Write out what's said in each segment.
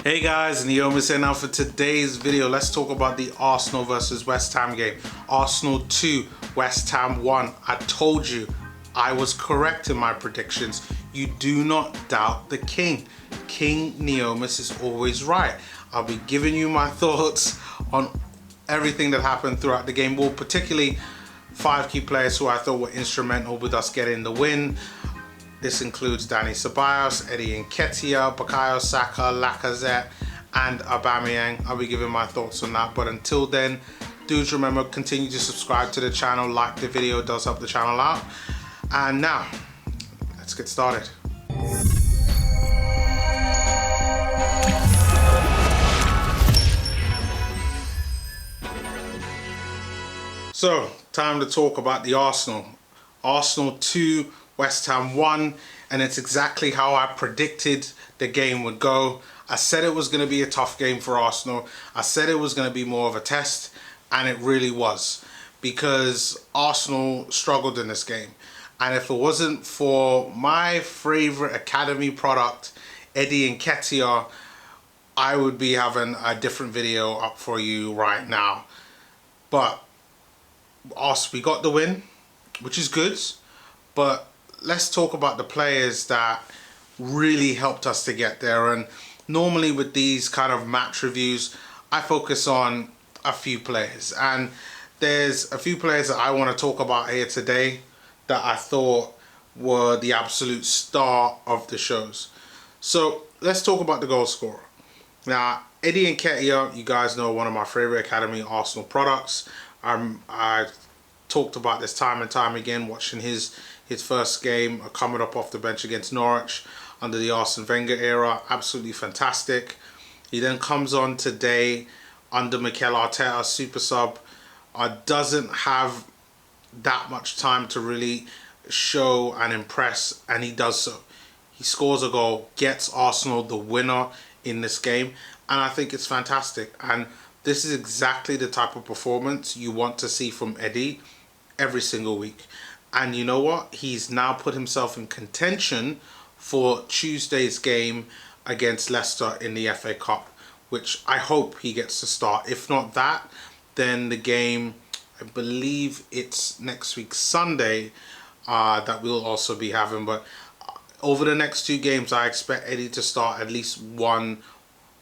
Hey guys, Neomis here. Now for today's video, let's talk about the Arsenal versus West Ham game. Arsenal 2, West Ham 1. I told you I was correct in my predictions. You do not doubt the king. King Neomis is always right. I'll be giving you my thoughts on everything that happened throughout the game. Well, particularly 5 key players who I thought were instrumental with us getting the win. This includes Ceballos, Nketiah, Saka, Lacazette, and Aubameyang. I'll be giving my thoughts on that. But until then, do remember, continue to subscribe to the channel, like the video, it does help the channel out. And now, let's get started. So, time to talk about the Arsenal. Arsenal 2, West Ham 1, and it's exactly how I predicted the game would go. I said it was going to be a tough game for Arsenal. I said it was going to be more of a test, and it really was, because Arsenal struggled in this game. And if it wasn't for my favorite academy product, Nketiah, I would be having a different video up for you right now. But we got the win, which is good, but let's talk about the players that really helped us to get there. And normally with these kind of match reviews, I focus on a few players, and there's a few players that I want to talk about here today that I thought were the absolute star of the shows. So let's talk about the goal scorer. Now, Nketiah, you guys know, one of my favorite academy Arsenal products. I've talked about this time and time again, watching his first game coming up off the bench against Norwich under the Arsene Wenger era. Absolutely fantastic. He then comes on today under Mikel Arteta, super sub. Doesn't have that much time to really show and impress, and he does so. He scores a goal, gets Arsenal the winner in this game, and I think it's fantastic. And this is exactly the type of performance you want to see from Eddie every single week. And you know what? He's now put himself in contention for Tuesday's game against Leicester in the FA Cup, which I hope he gets to start. If not that, then the game, I believe it's next week Sunday, that we'll also be having. But over the next 2 games, I expect Eddie to start at least one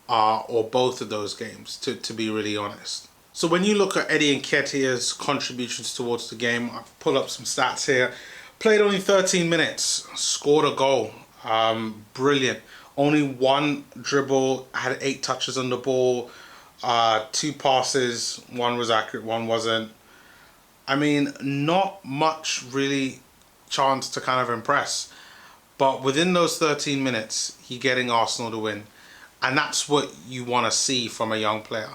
or both of those games, to be really honest. So when you look at Eddie Nketiah's contributions towards the game, I'll pull up some stats here. Played only 13 minutes, scored a goal. Brilliant. Only 1 dribble, had 8 touches on the ball, 2 passes, 1 was accurate, 1 wasn't. I mean, not much really chance to kind of impress. But within those 13 minutes, he getting Arsenal to win. And that's what you want to see from a young player.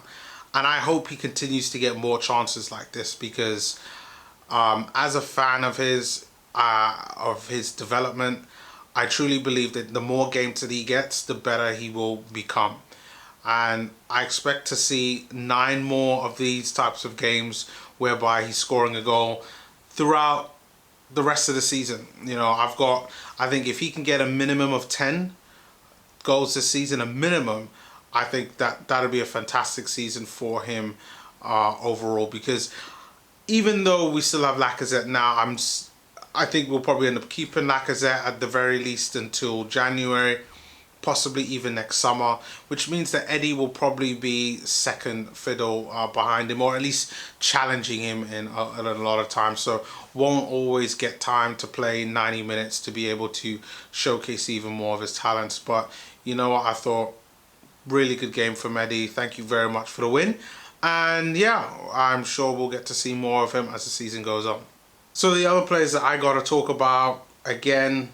And I hope he continues to get more chances like this, because as a fan of his development, I truly believe that the more games that he gets, the better he will become. And I expect to see 9 more of these types of games whereby he's scoring a goal throughout the rest of the season. You know, I think if he can get a minimum of 10 goals this season, a minimum, I think that'll be a fantastic season for him overall. Because even though we still have Lacazette now, I think we'll probably end up keeping Lacazette at the very least until January, possibly even next summer, which means that Eddie will probably be second fiddle behind him, or at least challenging him in a lot of times. So won't always get time to play 90 minutes to be able to showcase even more of his talents. But you know what, I thought, really good game from Eddie. Thank you very much for the win. And yeah, I'm sure we'll get to see more of him as the season goes on. So the other players that I got to talk about, again,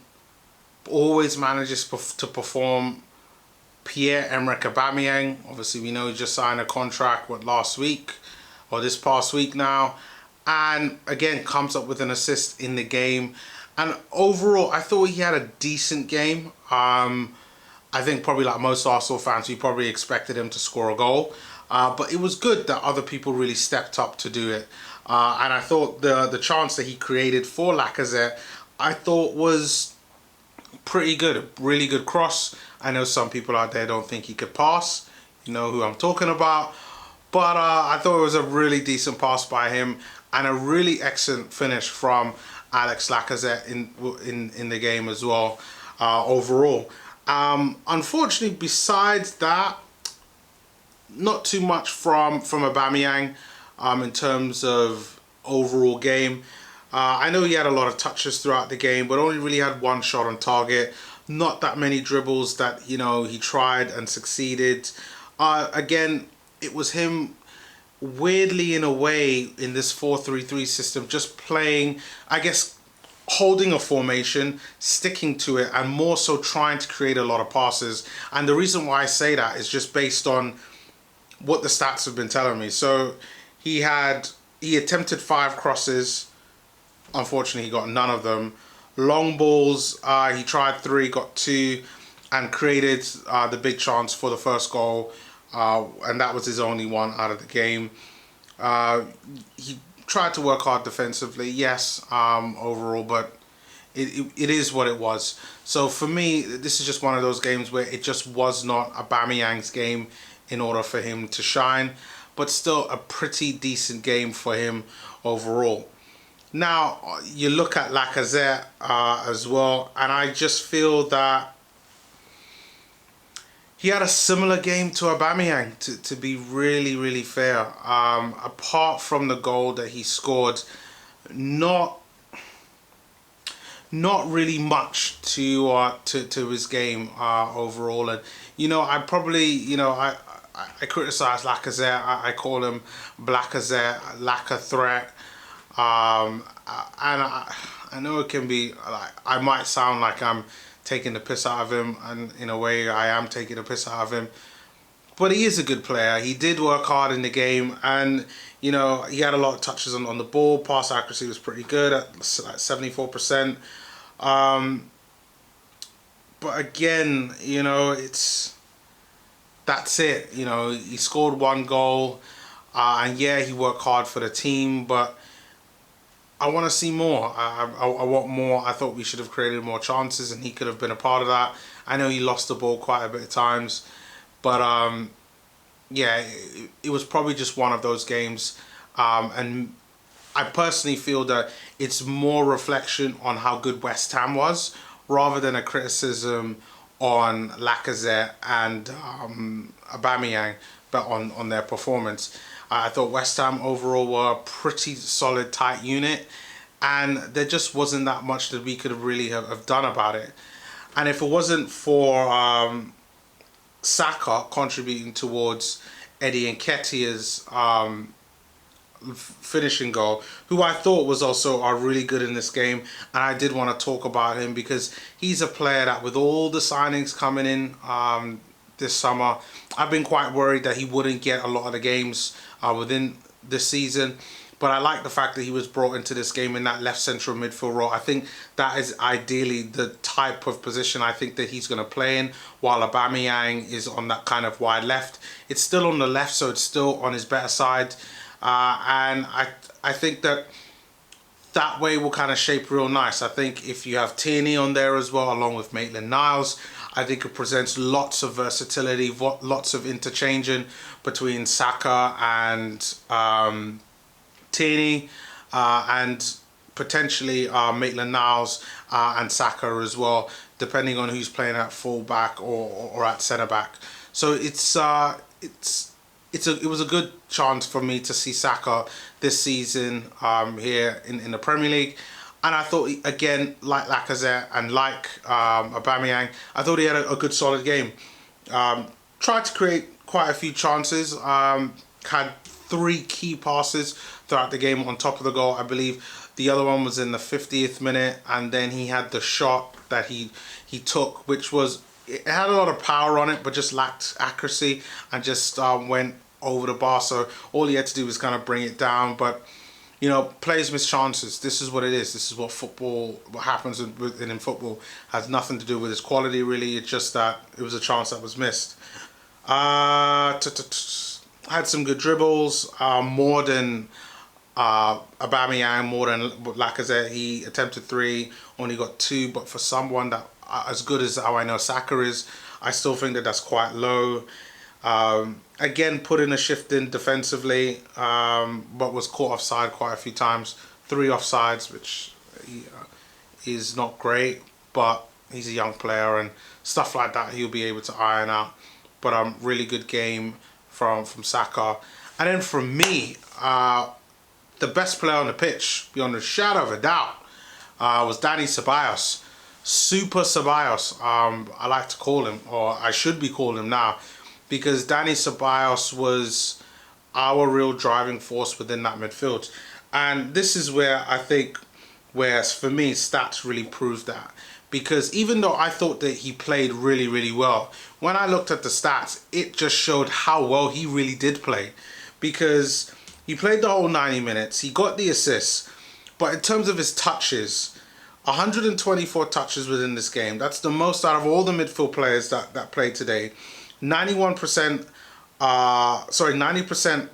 always manages to perform. Pierre-Emerick Aubameyang. Obviously, we know he just signed a contract, last week, or this past week now. And again, comes up with an assist in the game. And overall, I thought he had a decent game. I think probably like most Arsenal fans, we probably expected him to score a goal. But it was good that other people really stepped up to do it. And I thought the chance that he created for Lacazette, I thought was pretty good, a really good cross. I know some people out there don't think he could pass. You know who I'm talking about. But I thought it was a really decent pass by him and a really excellent finish from Alex Lacazette in the game as well, overall. Unfortunately, besides that, not too much from Aubameyang in terms of overall game. I know he had a lot of touches throughout the game, but only really had one shot on target. Not that many dribbles that, you know, he tried and succeeded. Again, it was him weirdly in a way in this 4-3-3 system, just playing, I guess, holding a formation, sticking to it, and more so trying to create a lot of passes. And the reason why I say that is just based on what the stats have been telling me. So he attempted 5 crosses. Unfortunately, he got none of them. Long balls, he tried 3, got 2, and created the big chance for the first goal. And that was his only one out of the game. He tried to work hard defensively, yes, overall, but it is what it was. So for me, this is just one of those games where it just was not Aubameyang's game in order for him to shine, but still a pretty decent game for him overall. Now, you look at Lacazette as well, and I just feel that he had a similar game to Aubameyang, to be really, really fair. Apart from the goal that he scored, not really much to his game overall. And you know, I probably, you know, I criticize Lacazette. I call him Blackazette, Lacazette threat. And I know it can be like, I might sound like I'm taking the piss out of him, and in a way I am taking the piss out of him, but he is a good player. He did work hard in the game, and you know, he had a lot of touches on the ball. Pass accuracy was pretty good at like 74%. But again, you know, that's it. You know, he scored 1 goal, and yeah, he worked hard for the team, but I want to see more. I want more. I thought we should have created more chances, and he could have been a part of that. I know he lost the ball quite a bit of times, but yeah, it was probably just one of those games. And I personally feel that it's more reflection on how good West Ham was, rather than a criticism on Lacazette and Aubameyang, but on their performance. I thought West Ham overall were a pretty solid, tight unit, and there just wasn't that much that we could really have done about it. And if it wasn't for Saka contributing towards Eddie Nketiah's finishing goal, who I thought was also really good in this game, and I did want to talk about him because he's a player that, with all the signings coming in this summer, I've been quite worried that he wouldn't get a lot of the games within this season. But I like the fact that he was brought into this game in that left central midfield role. I think that is ideally the type of position I think that he's going to play in, while Aubameyang is on that kind of wide left. It's still on the left, so it's still on his better side. And I think that way will kind of shape real nice. I think if you have Tierney on there as well, along with Maitland-Niles, I think it presents lots of versatility, lots of interchanging between Saka and Tierney, and potentially Maitland-Niles and Saka as well, depending on who's playing at full-back or at centre-back. So it was a good chance for me to see Saka this season here in the Premier League. And I thought, again, like Lacazette and like Aubameyang, I thought he had a good solid game. Tried to create quite a few chances. Had 3 key passes throughout the game on top of the goal. I believe the other one was in the 50th minute, and then he had the shot that he took, which was, it had a lot of power on it, but just lacked accuracy and just went over the bar. So all he had to do was kind of bring it down. But you know, players miss chances. This is what it is. This is what happens in football. Has nothing to do with his quality, really. It's just that it was a chance that was missed. Had some good dribbles, more than Aubameyang, more than Lacazette. He attempted 3, only got 2, but for someone that as good as how I know Saka is. I still think that that's quite low. Again, put in a shift in defensively, but was caught offside quite a few times. 3 offsides, which is not great, but he's a young player and stuff like that he'll be able to iron out. But really good game from Saka. And then from me, the best player on the pitch, beyond a shadow of a doubt, was Dani Ceballos. Super Ceballos, I like to call him, or I should be calling him now, because Dani Ceballos was our real driving force within that midfield. And this is where I think, whereas for me, stats really proved that. Because even though I thought that he played really, really well, when I looked at the stats, it just showed how well he really did play. Because he played the whole 90 minutes, he got the assists, but in terms of his touches, 124 touches within this game. That's the most out of all the midfield players that played today. 90%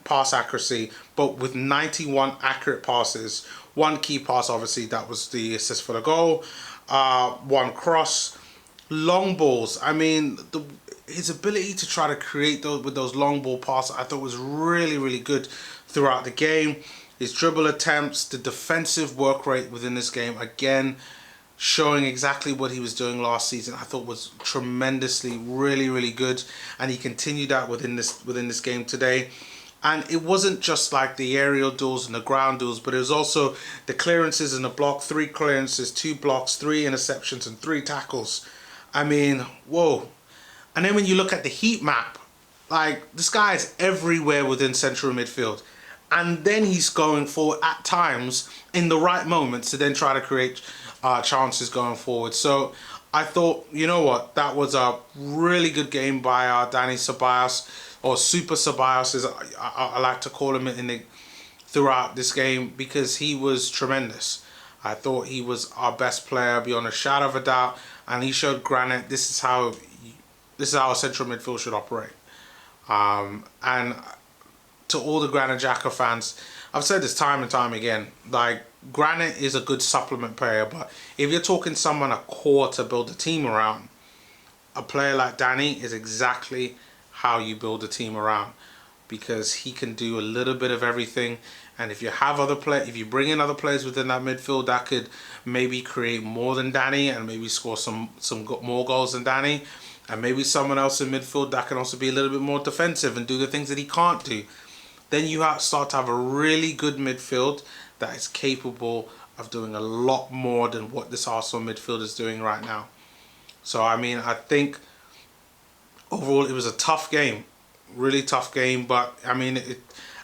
pass accuracy, but with 91 accurate passes. 1 key pass, obviously, that was the assist for the goal. 1 cross. Long balls. I mean, his ability to try to create those with those long ball passes, I thought was really, really good throughout the game. His dribble attempts, the defensive work rate within this game, again, showing exactly what he was doing last season, I thought was tremendously, really, really good. And he continued that within this game today. And it wasn't just like the aerial duels and the ground duels, but it was also the clearances in the block. 3 clearances, 2 blocks, 3 interceptions, and 3 tackles. I mean, whoa. And then when you look at the heat map, like, this guy is everywhere within central midfield. And then he's going forward at times in the right moments to then try to create chances going forward. So I thought, you know what, that was a really good game by Dani Ceballos, or Super Ceballos as I like to call him throughout this game, because he was tremendous. I thought he was our best player beyond a shadow of a doubt, and he showed granite. This is how a central midfield should operate. And to all the Granit Xhaka fans, I've said this time and time again, like, Granit is a good supplement player, but if you're talking someone a core to build a team around, a player like Dani is exactly how you build a team around, because he can do a little bit of everything. And if you have if you bring in other players within that midfield that could maybe create more than Dani and maybe score some more goals than Dani, and maybe someone else in midfield that can also be a little bit more defensive and do the things that he can't do, then you start to have a really good midfield that is capable of doing a lot more than what this Arsenal midfield is doing right now. So, I mean, I think overall it was a tough game, really tough game. But, I mean,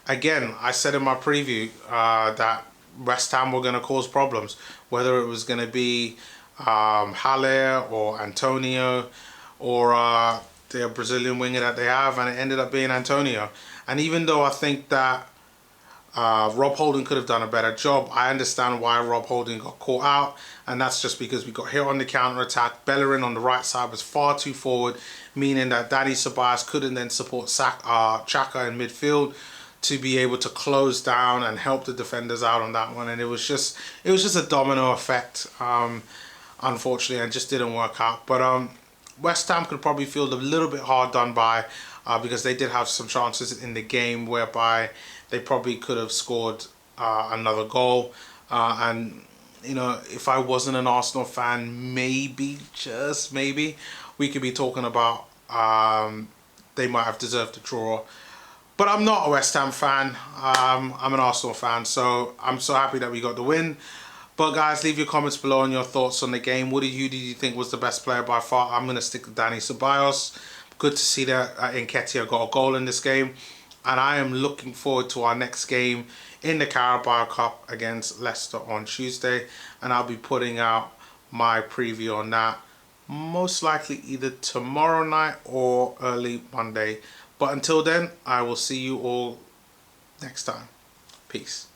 again, I said in my preview that West Ham were going to cause problems, whether it was going to be Haller or Antonio or the Brazilian winger that they have, and it ended up being Antonio. And even though I think that Rob Holding could have done a better job, I understand why Rob Holding got caught out, and that's just because we got hit on the counter-attack. Bellerin on the right side was far too forward, meaning that Dani Ceballos couldn't then support Xhaka in midfield to be able to close down and help the defenders out on that one. And it was just a domino effect, unfortunately, and just didn't work out. But West Ham could probably feel a little bit hard done by, because they did have some chances in the game whereby they probably could have scored another goal. And, you know, if I wasn't an Arsenal fan, maybe, just maybe, we could be talking about they might have deserved a draw. But I'm not a West Ham fan. I'm an Arsenal fan, so I'm so happy that we got the win. But guys, leave your comments below on your thoughts on the game. Who did you think was the best player by far? I'm going to stick with Dani Ceballos. Good to see that Nketiah got a goal in this game. And I am looking forward to our next game in the Carabao Cup against Leicester on Tuesday. And I'll be putting out my preview on that most likely either tomorrow night or early Monday. But until then, I will see you all next time. Peace.